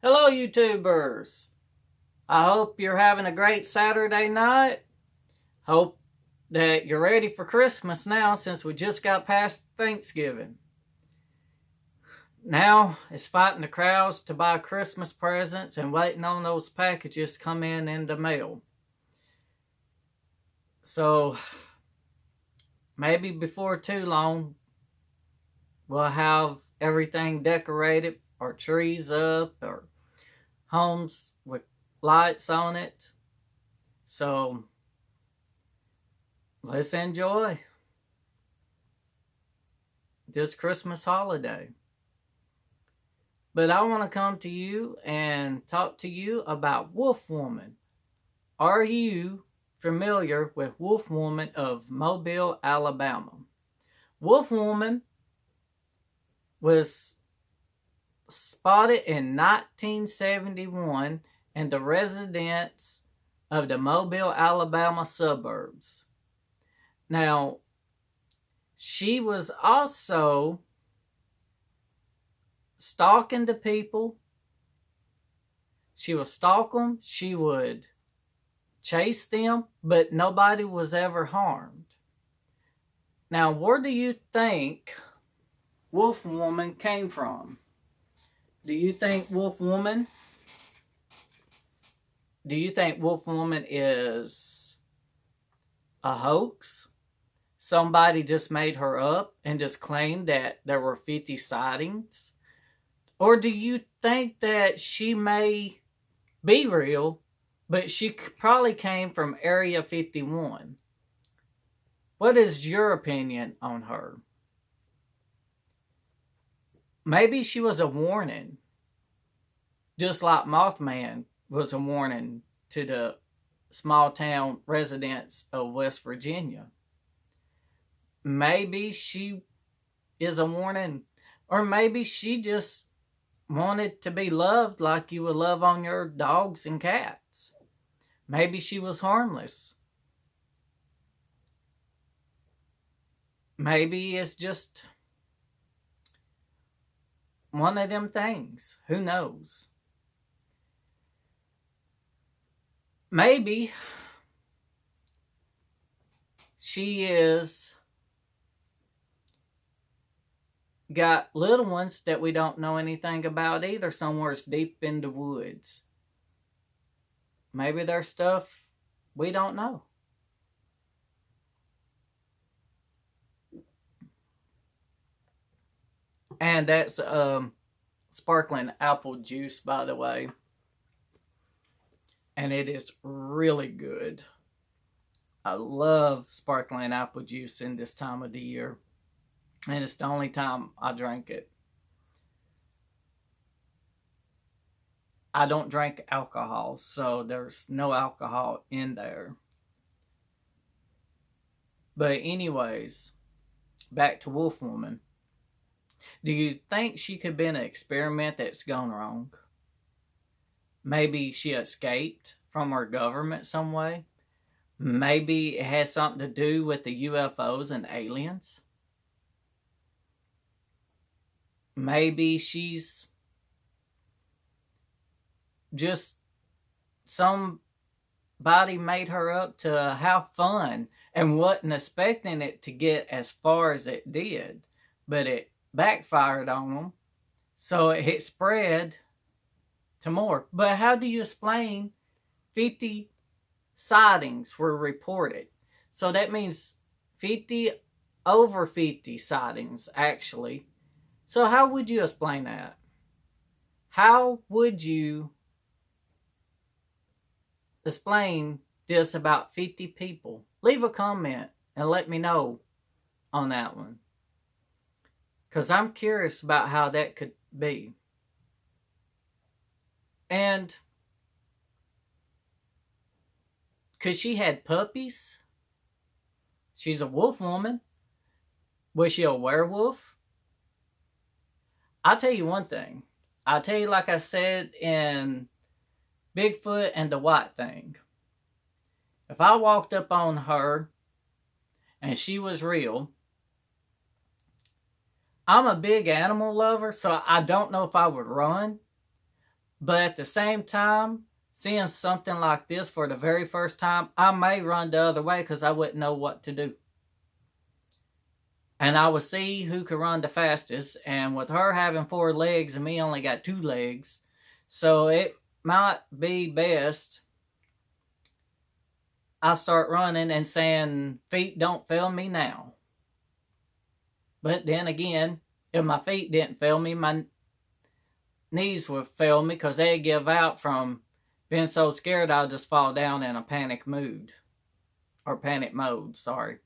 Hello, YouTubers. I hope you're having a great Saturday night. Hope that you're ready for Christmas now since we just got past Thanksgiving. Now it's fighting the crowds to buy Christmas presents and waiting on those packages to come in the mail. So maybe before too long, we'll have everything decorated, our trees up, our homes with lights on it. So let's enjoy this Christmas holiday. But I want to come to you and talk to you about Wolf Woman. Are you familiar with Wolf Woman of Mobile, Alabama? Wolf Woman was spotted in 1971 in the residents of the Mobile, Alabama suburbs. Now, she was also stalking the people. She would stalk them. She would chase them, but nobody was ever harmed. Now, where do you think Wolf Woman came from? Do you think Wolf Woman is a hoax? Somebody just made her up and just claimed that there were 50 sightings? Or do you think that she may be real, but she probably came from Area 51? What is your opinion on her? Maybe she was a warning, just like Mothman was a warning to the small town residents of West Virginia. Maybe she is a warning, or maybe she just wanted to be loved like you would love on your dogs and cats. Maybe she was harmless. Maybe it's just one of them things. Who knows? Maybe she is got little ones that we don't know anything about either, somewhere deep in the woods. Maybe there's stuff we don't know. And that's sparkling apple juice, by the way. And it is really good. I love sparkling apple juice in this time of the year. And it's the only time I drink it. I don't drink alcohol, so there's no alcohol in there. But anyways, back to Wolf Woman. Do you think she could have been an experiment that's gone wrong? Maybe she escaped from our government some way? Maybe it has something to do with the UFOs and aliens? Maybe she's just somebody made her up to have fun and wasn't expecting it to get as far as it did, but it backfired on them, so it spread to more. But how do you explain 50 sightings were reported? So that means 50 over 50 sightings actually. So how would you explain that? How would you explain this about 50 people? Leave a comment and let me know on that one, because I'm curious about how that could be. And because she had puppies, she's a wolf woman. Was she a werewolf? I'll tell you one thing. I'll tell you, like I said in Bigfoot and the White Thing. If I walked up on her and she was real, I'm a big animal lover, so I don't know if I would run. But at the same time, seeing something like this for the very first time, I may run the other way because I wouldn't know what to do. And I would see who could run the fastest. And with her having 4 legs and me only got 2 legs, so it might be best I start running and saying, feet don't fail me now. But then again, if my feet didn't fail me, my knees would fail me because they'd give out from being so scared I'll just fall down in a panic mood. Or panic mode, sorry.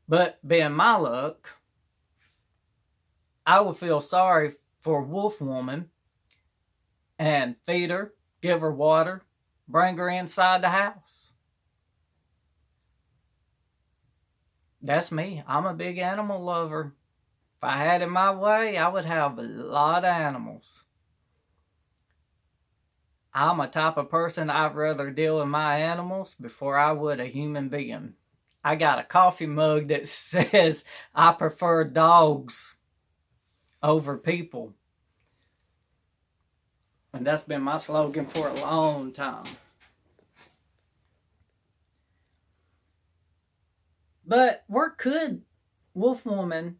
But being my luck, I would feel sorry for Wolf Woman and feed her, give her water, bring her inside the house. That's me. I'm a big animal lover. If I had it my way, I would have a lot of animals. I'm a type of person I'd rather deal with my animals before I would a human being. I got a coffee mug that says I prefer dogs over people. And that's been my slogan for a long time. But where could Wolf Woman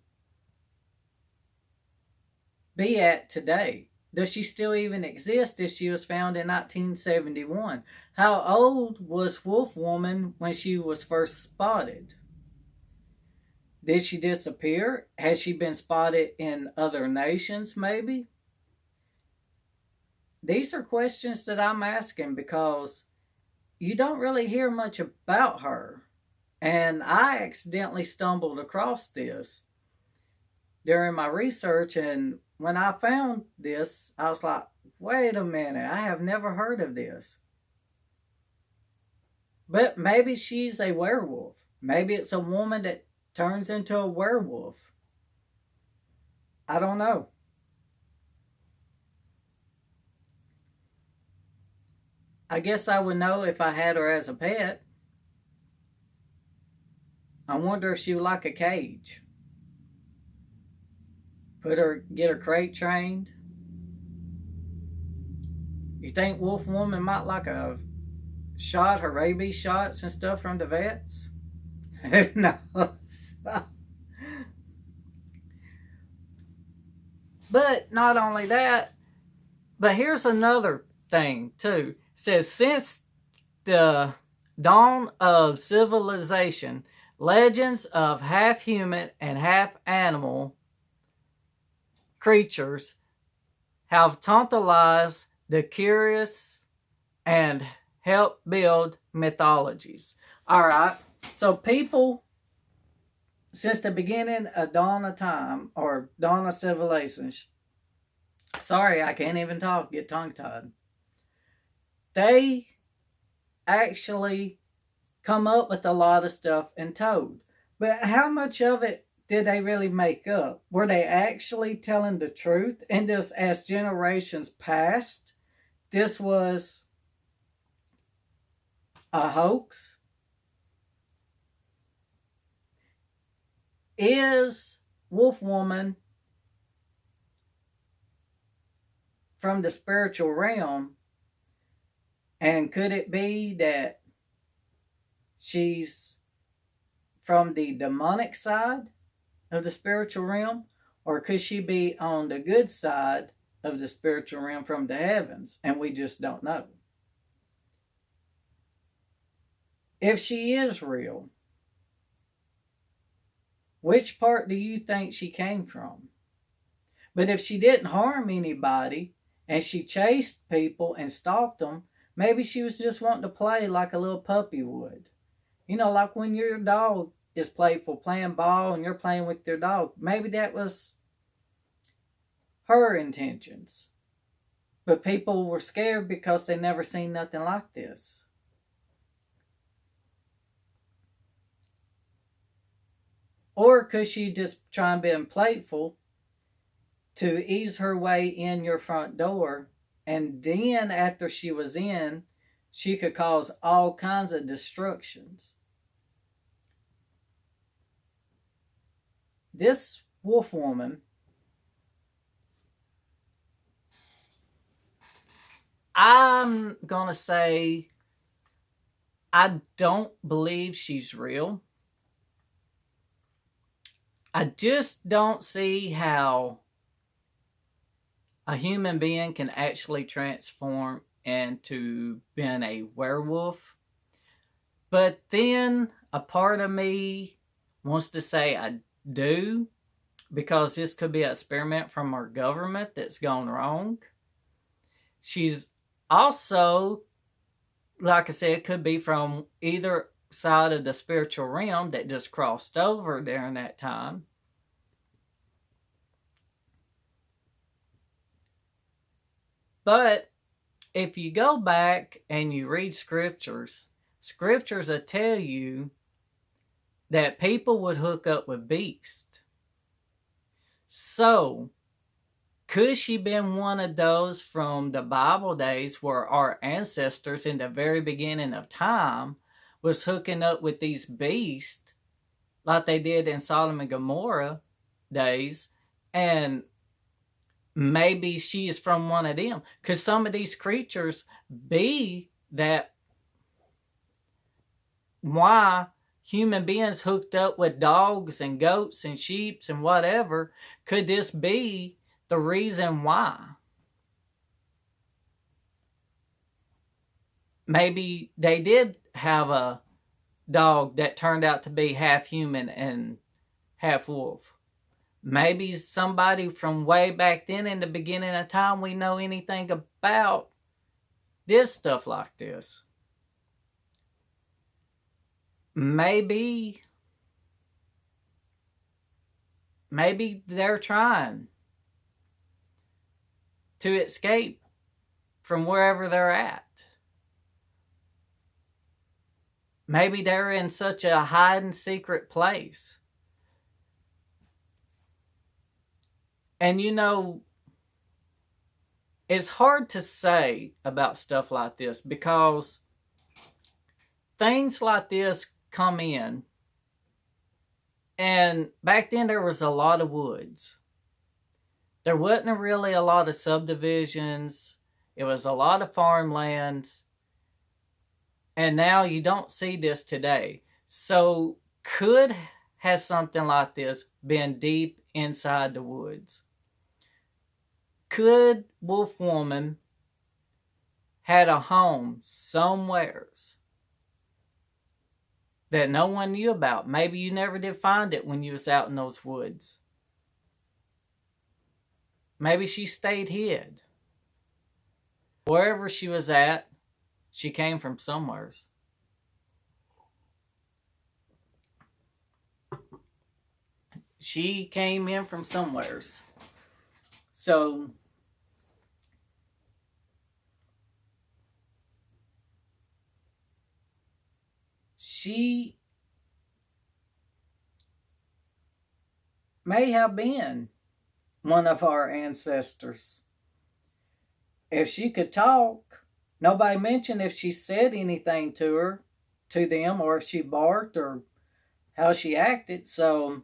be at today? Does she still even exist if she was found in 1971? How old was Wolf Woman when she was first spotted? Did she disappear? Has she been spotted in other nations maybe? These are questions that I'm asking because you don't really hear much about her. And I accidentally stumbled across this during my research, and when I found this, I was like, wait a minute, I have never heard of this. But maybe she's a werewolf. Maybe it's a woman that turns into a werewolf. I don't know. I guess I would know if I had her as a pet. I wonder if she would like a cage. Get her crate trained. You think Wolf Woman might like a shot, her rabies shots and stuff from the vets? Who knows? But not only that, but here's another thing too. It says, since the dawn of civilization, legends of half human and half animal creatures have tantalized the curious and helped build mythologies. Alright, so people, since the beginning of dawn of time, or dawn of civilization, sorry, I can't even talk, get tongue-tied. They actually come up with a lot of stuff and told. But how much of it did they really make up? Were they actually telling the truth? And just as generations passed, this was a hoax? Is Wolf Woman from the spiritual realm? And could it be that she's from the demonic side of the spiritual realm? Or could she be on the good side of the spiritual realm from the heavens and we just don't know? If she is real, which part do you think she came from? But if she didn't harm anybody and she chased people and stalked them, maybe she was just wanting to play like a little puppy would. You know, like when your dog is playful, playing ball, and you're playing with your dog. Maybe that was her intentions. But people were scared because they never seen nothing like this. Or could she just try and be playful to ease her way in your front door, and then after she was in, she could cause all kinds of destructions? this wolf woman, I'm gonna say I don't believe she's real. I just don't see how a human being can actually transform into being a werewolf. But then a part of me wants to say I do, because this could be an experiment from our government that's gone wrong. She's also, like I said, it could be from either side of the spiritual realm that just crossed over during that time. But if you go back and you read scriptures will tell you that people would hook up with beasts. So, could she been one of those from the Bible days where our ancestors in the very beginning of time was hooking up with these beasts like they did in Sodom and Gomorrah days, and maybe she is from one of them? Because some of these creatures be that why human beings hooked up with dogs and goats and sheep and whatever. Could this be the reason why? Maybe they did have a dog that turned out to be half human and half wolf. Maybe somebody from way back then in the beginning of time we know anything about this stuff like this. Maybe they're trying to escape from wherever they're at. Maybe they're in such a hiding secret place. And you know, it's hard to say about stuff like this because things like this come in, and back then there was a lot of woods. There wasn't really a lot of subdivisions. It was a lot of farmlands. And now you don't see this today. So has something like this been deep inside the woods? Could Wolf Woman had a home somewheres that no one knew about? Maybe you never did find it when you was out in those woods. Maybe she stayed hid. Wherever she was at, she came from somewheres. She came in from somewheres. So she may have been one of our ancestors. If she could talk, nobody mentioned if she said anything to them, or if she barked, or how she acted. So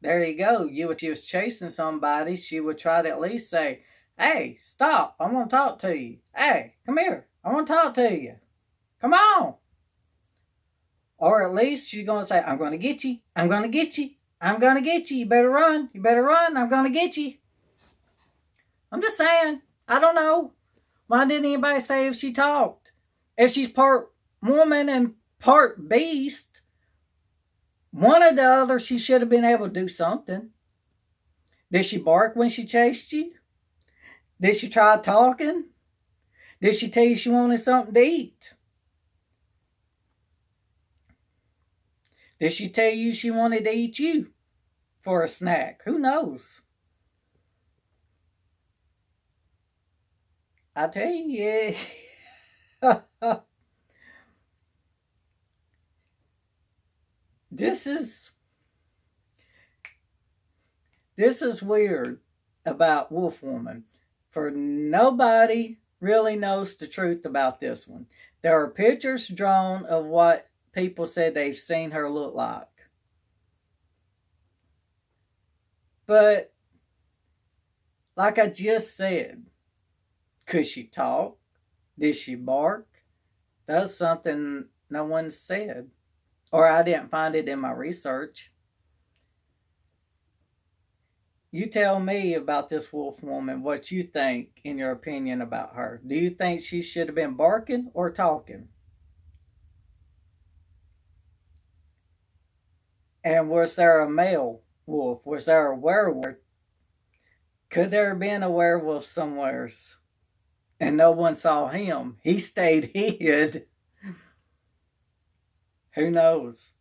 there you go. If she was chasing somebody, she would try to at least say, "Hey, stop. I want to talk to you. Hey, come here. I want to talk to you. Come on." Or at least she's going to say, "I'm going to get you. I'm going to get you. I'm going to get you. You better run. You better run. I'm going to get you." I'm just saying. I don't know. Why didn't anybody say if she talked? If she's part woman and part beast, one or the other, she should have been able to do something. Did she bark when she chased you? Did she try talking? Did she tell you she wanted something to eat? Did she tell you she wanted to eat you for a snack? Who knows? I tell you, yeah. This is weird about Wolf Woman. For nobody really knows the truth about this one. There are pictures drawn of what people said they've seen her look like. But like I just said, could she talk? Did she bark? That's something no one said. Or I didn't find it in my research. You tell me about this wolf woman, what you think, in your opinion, about her. Do you think she should have been barking or talking? And was there a male wolf? Was there a werewolf? Could there have been a werewolf somewheres? And no one saw him. He stayed hid. Who knows?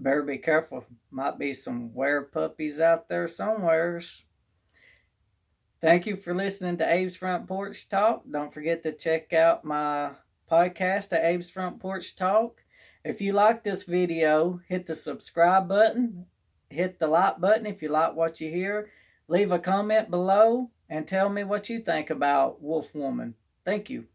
Better be careful. Might be some werepuppies out there somewheres. Thank you for listening to Abe's Front Porch Talk. Don't forget to check out my podcast at Abe's Front Porch Talk. If you like this video, hit the subscribe button. Hit the like button if you like what you hear. Leave a comment below and tell me what you think about Wolf Woman. Thank you.